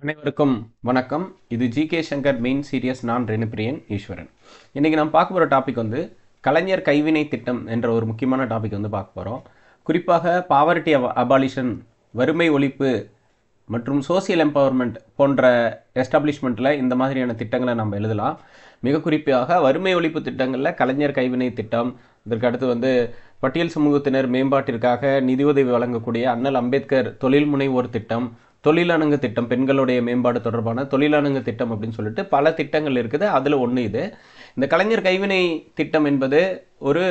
அனைவருக்கும் வணக்கம். இது ஜிகே சங்கர் மெயின் சீரியஸ். நான் ரெனுப்பிரியன் ஈஸ்வரன். இன்றைக்கி நம்ம பார்க்க போகிற டாபிக் வந்து கலைஞர் கைவினை திட்டம் என்ற ஒரு முக்கியமான டாபிக் வந்து பார்க்க போகிறோம். குறிப்பாக பாவர்ட்டி அபாலிஷன், வறுமை ஒழிப்பு மற்றும் சோசியல் எம்பவர்மெண்ட் போன்ற எஸ்டாப்ளிஷ்மெண்ட்டில் இந்த மாதிரியான திட்டங்களை நம்ம எழுதலாம். மிக குறிப்பாக வறுமை ஒழிப்பு திட்டங்களில் கலைஞர் கைவினை திட்டம், இதற்கு அடுத்து வந்து பட்டியல் சமூகத்தினர் மேம்பாட்டிற்காக நிதியுதவி வழங்கக்கூடிய அண்ணல் அம்பேத்கர் தொழில் முனைவோர் திட்டம், தொழிலாளங்க திட்டம், பெண்களுடைய மேம்பாடு தொடர்பான தொழிலாளங்க திட்டம் அப்படின்னு சொல்லிட்டு பல திட்டங்கள் இருக்குது. அதில் ஒன்று இது. இந்த கலைஞர் கைவினை திட்டம் என்பது ஒரு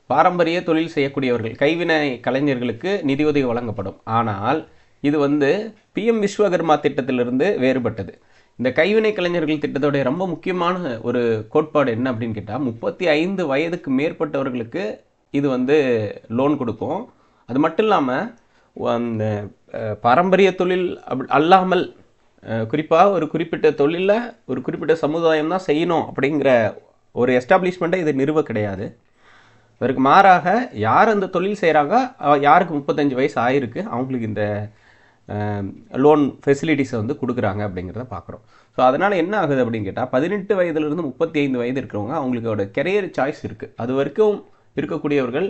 பாரம்பரிய தொழில் செய்யக்கூடியவர்கள், கைவினை கலைஞர்களுக்கு நிதியுதவி வழங்கப்படும். ஆனால் இது வந்து பிஎம் விஸ்வகர்மா திட்டத்திலிருந்து வேறுபட்டது. இந்த கைவினை கலைஞர்கள் திட்டத்தோடைய ரொம்ப முக்கியமான ஒரு கோட்பாடு என்ன அப்படின்னு கேட்டால், 35 வயதுக்கு மேற்பட்டவர்களுக்கு இது வந்து லோன் கொடுக்கும். அது மட்டும் இல்லாமல் அந்த பாரம்பரிய தொழில் அல்லாமல் குறிப்பாக ஒரு குறிப்பிட்ட தொழிலில் ஒரு குறிப்பிட்ட சமுதாயம் தான் செய்யணும் அப்படிங்கிற ஒரு எஸ்டாப்ளிஷ்மெண்ட்டை இது நிறுவ கிடையாது. இதற்கு மாறாக யார் அந்த தொழில் செய்கிறாங்க, யாருக்கு 35 வயசு ஆயிருக்கு, அவங்களுக்கு இந்த லோன் ஃபெசிலிட்டிஸை வந்து கொடுக்குறாங்க அப்படிங்கிறத பார்க்குறோம். ஸோ அதனால் என்ன ஆகுது அப்படின்னு கேட்டால், 18 வயதுலேருந்து 35 வயது இருக்கிறவங்க அவங்களுக்கோட கெரியர் சாய்ஸ் இருக்குது. அது வரைக்கும் இருக்கக்கூடியவர்கள்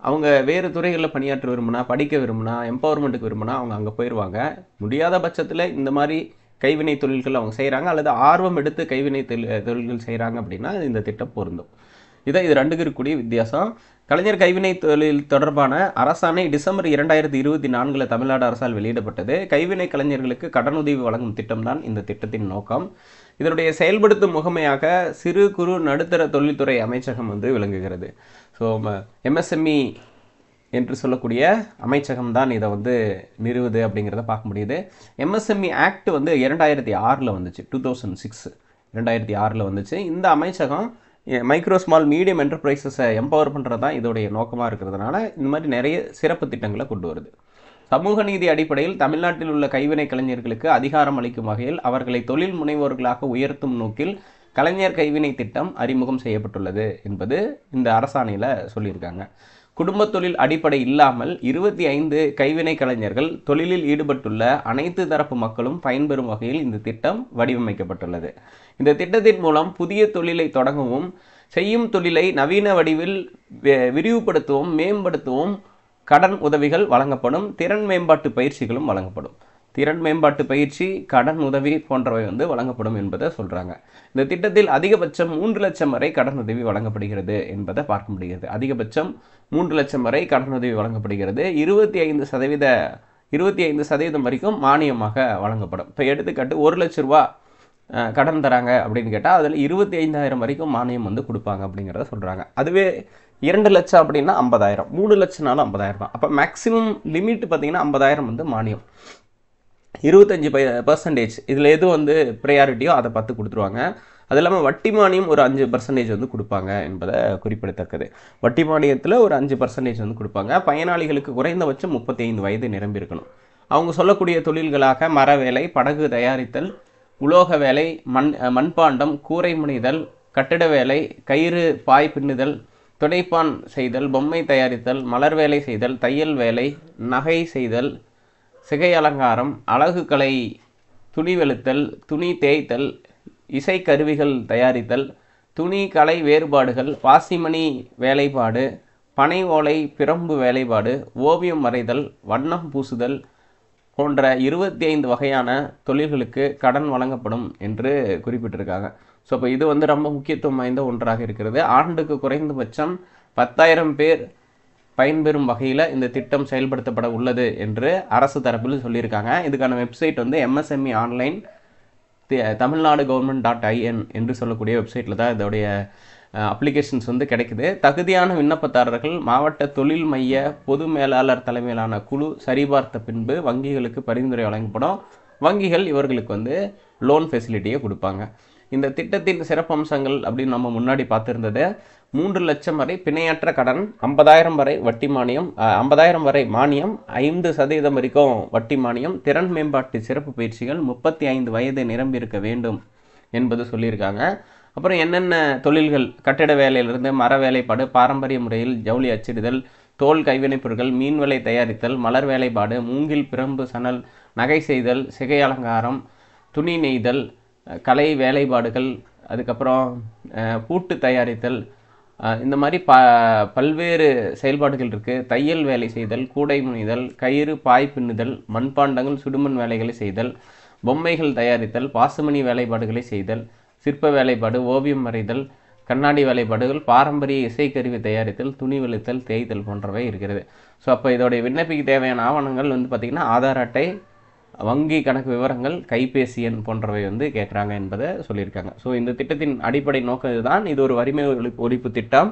அவங்க வேறு துறைகளில் பணியாற்ற விரும்பினா, படிக்க விரும்பினா, எம்பவர்மெண்ட்டுக்கு விரும்பினா அவங்க அங்கே போயிடுவாங்க. முடியாத பட்சத்தில் இந்த மாதிரி கைவினை தொழில்கள் அவங்க செய்கிறாங்க, அல்லது ஆர்வம் எடுத்து கைவினை தொழில்கள் செய்கிறாங்க அப்படின்னா இந்த திட்டம் பொருந்தும். இது ரெண்டுக்கு இருக்கக்கூடிய வித்தியாசம். கலைஞர் கைவினை தொழில் தொடர்பான அரசாணை டிசம்பர் 2024 தமிழ்நாடு அரசால் வெளியிடப்பட்டது. கைவினை கலைஞர்களுக்கு கடனுதவி வழங்கும் திட்டம் தான் இந்த திட்டத்தின் நோக்கம். இதனுடைய செயல்படுத்தும் முகமையாக சிறு குறு நடுத்தர தொழில்துறை அமைச்சகம் வந்து விளங்குகிறது. ஸோ எம்எஸ்எம்இ என்று சொல்லக்கூடிய அமைச்சகம் தான் இதை வந்து நிறுவுது அப்படிங்கிறத பார்க்க முடியுது. எம்எஸ்எம்இ ஆக்ட் வந்து 2006 வந்துச்சு. 2006 வந்துச்சு. இந்த அமைச்சகம் மைக்ரோ ஸ்மால் மீடியம் என்டர்பிரைசஸை எம்பவர் பண்ணுறது தான் இதோடைய நோக்கமாக இருக்கிறதுனால இந்த மாதிரி நிறைய சிறப்பு திட்டங்களை கொண்டு வருது. சமூக நீதி அடிப்படையில் தமிழ்நாட்டில் உள்ள கைவினை கலைஞர்களுக்கு அதிகாரம் அளிக்கும் வகையில் அவர்களை தொழில் முனைவோர்களாக உயர்த்தும் நோக்கில் கலைஞர் கைவினை திட்டம் அறிமுகம் செய்யப்பட்டுள்ளது என்பது இந்த அரசாணையில் சொல்லியிருக்காங்க. குடும்ப தொழில் அடிப்படை இல்லாமல் 25 கைவினை கலைஞர்கள் தொழிலில் ஈடுபட்டுள்ள அனைத்து தரப்பு மக்களும் பயன்பெறும் வகையில் இந்த திட்டம் வடிவமைக்கப்பட்டுள்ளது. இந்த திட்டத்தின் மூலம் புதிய தொழிலை தொடங்கவும், செய்யும் தொழிலை நவீன வடிவில் விரிவுபடுத்தவும், மேம்படுத்தவும் கடன் உதவிகள் வழங்கப்படும். திறன் மேம்பாட்டு பயிற்சிகளும் வழங்கப்படும். திறன் மேம்பாட்டு பயிற்சி, கடன் உதவி போன்றவை வந்து வழங்கப்படும் என்பதை சொல்கிறாங்க. இந்த திட்டத்தில் அதிகபட்சம் 3 லட்சம் வரை கடன் உதவி வழங்கப்படுகிறது என்பதை பார்க்க முடிகிறது. அதிகபட்சம் 3 லட்சம் வரை கடன் உதவி வழங்கப்படுகிறது. 25% வரைக்கும் மானியமாக வழங்கப்படும். இப்போ எடுத்துக்காட்டு 1 லட்ச ரூபா கடன் தராங்க அப்படின்னு கேட்டால் அதில் 25,000 வரைக்கும் மானியம் வந்து கொடுப்பாங்க அப்படிங்கிறத சொல்கிறாங்க. அதுவே 2 லட்சம் அப்படின்னா 50,000, 3 லட்சம்னாலும் 50,000 தான். அப்போ மேக்ஸிமம் லிமிட் பார்த்திங்கன்னா 50,000 வந்து மானியம். 25% இதில் எது வந்து ப்ரையாரிட்டியோ அதை பார்த்து கொடுத்துருவாங்க. அது இல்லாமல் வட்டி மானியம் ஒரு 5% வந்து கொடுப்பாங்க என்பதை குறிப்பிடத்தக்கது. வட்டி மானியத்தில் ஒரு 5% வந்து கொடுப்பாங்க. பயனாளிகளுக்கு குறைந்தபட்சம் 35 வயது நிரம்பியிருக்கணும். அவங்க சொல்லக்கூடிய தொழில்களாக மர வேலை, படகு தயாரித்தல், உலோக வேலை, மண்பாண்டம், கூரை முனைதல், கட்டிட வேலை, கயிறு பாய் பின்னுதல், துடைப்பான் செய்தல், பொம்மை தயாரித்தல், மலர் வேலை செய்தல், தையல் வேலை, நகை செய்தல், சிகை அலங்காரம், அழகு கலை, துணி வெளுத்தல், துணி தேய்த்தல், இசைக்கருவிகள் தயாரித்தல், துணி கலை வேறுபாடுகள், வாசிமணி வேலைப்பாடு, பனை ஓலை பிரம்பு வேலைப்பாடு, ஓவியம் வரைதல், வண்ணம் பூசுதல் போன்ற 25 வகையான தொழில்களுக்கு கடன் வழங்கப்படும் என்று குறிப்பிட்டிருக்காங்க. ஸோ இப்போ இது வந்து ரொம்ப முக்கியத்துவம் வாய்ந்த ஒன்றாக இருக்கிறது. ஆண்டுக்கு குறைந்தபட்சம் 10,000 பேர் பயன்பெறும் வகையில் இந்த திட்டம் செயல்படுத்தப்பட உள்ளது என்று அரசு தரப்பில் சொல்லியிருக்காங்க. இதுக்கான வெப்சைட் வந்து MSME ஆன்லைன் தமிழ்நாடு government.in என்று சொல்லக்கூடிய வெப்சைட்டில் தான் இதோடைய அப்ளிகேஷன்ஸ் வந்து கிடைக்குது. தகுதியான விண்ணப்பதாரர்கள் மாவட்ட தொழில் மைய பொது மேலாளர் தலைமையிலான குழு சரிபார்த்த பின்பு வங்கிகளுக்கு பரிந்துரை வழங்கப்படும். வங்கிகள் இவர்களுக்கு வந்து லோன் ஃபெசிலிட்டியை கொடுப்பாங்க. இந்த திட்டத்தின் சிறப்பம்சங்கள் அப்படின்னு நம்ம முன்னாடி பார்த்துருந்தது, 3 லட்சம் வரை பிணையற்ற கடன், 50,000 வரை வட்டி மானியம், 50,000 வரை மானியம், 5% வரைக்கும் வட்டி மானியம், திறன் மேம்பாட்டு சிறப்பு பயிற்சிகள், 35 வயது நிரம்பியிருக்க வேண்டும் என்பது சொல்லியிருக்காங்க. அப்புறம் என்னென்ன தொழில்கள், கட்டிட வேலையிலிருந்து மர வேலைப்பாடு, பாரம்பரிய முறையில் ஜவுளி அச்சிடுதல், தோல் கைவினைப் பொருட்கள், மீன்வலை தயாரித்தல், மலர் வேலைப்பாடு, மூங்கில் பிரம்பு சணல், நகை செய்தல், சிகை அலங்காரம், துணி நெய்தல், கலை வேலைப்பாடுகள், அதுக்கப்புறம் பூட்டு தயாரித்தல், இந்த மாதிரி பல்வேறு செயல்பாடுகள் இருக்குது. தையல் வேலை செய்தல், கூடை முனைதல், கயிறு பாய் பின்னுதல், மண்பாண்டங்கள் சுடுமண் வேலைகளை செய்தல், பொம்மைகள் தயாரித்தல், பாசுமணி வேலைப்பாடுகளை செய்தல், சிற்ப வேலைப்பாடு, ஓவியம் வரைதல், கண்ணாடி வேலைப்பாடுகள், பாரம்பரிய இசைக்கருவி தயாரித்தல், துணி வெளுத்தல், தேய்தல் போன்றவை இருக்கிறது. ஸோ அப்போ இதோடைய விண்ணப்பிக்க தேவையான ஆவணங்கள் வந்து பார்த்திங்கன்னா ஆதார் அட்டை, வங்கி கணக்கு விவரங்கள், கைபேசி எண் போன்றவை வந்து கேட்குறாங்க என்பதை சொல்லியிருக்காங்க. ஸோ இந்த திட்டத்தின் அடிப்படை நோக்கம் இதுதான். இது ஒரு வறுமை ஒழிப்பு திட்டம்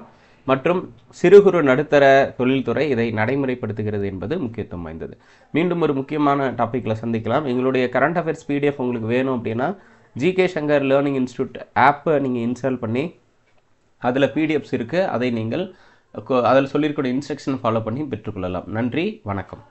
மற்றும் சிறு குறு நடுத்தர தொழில்துறை இதை நடைமுறைப்படுத்துகிறது என்பது முக்கியத்துவம் வாய்ந்தது. மீண்டும் ஒரு முக்கியமான டாப்பிக்கில் சந்திக்கலாம். எங்களுடைய கரண்ட் அஃபேர்ஸ் பிடிஎஃப் உங்களுக்கு வேணும் அப்படின்னா ஜிகே சங்கர் லேர்னிங் இன்ஸ்டியூட் ஆப்பை நீங்கள் இன்ஸ்டால் பண்ணி அதில் பிடிஎஃப்ஸ் இருக்குது. அதை நீங்கள் அதில் சொல்லியிருக்கிற இன்ஸ்ட்ரக்ஷன் ஃபாலோ பண்ணி பெற்றுக்கொள்ளலாம். நன்றி, வணக்கம்.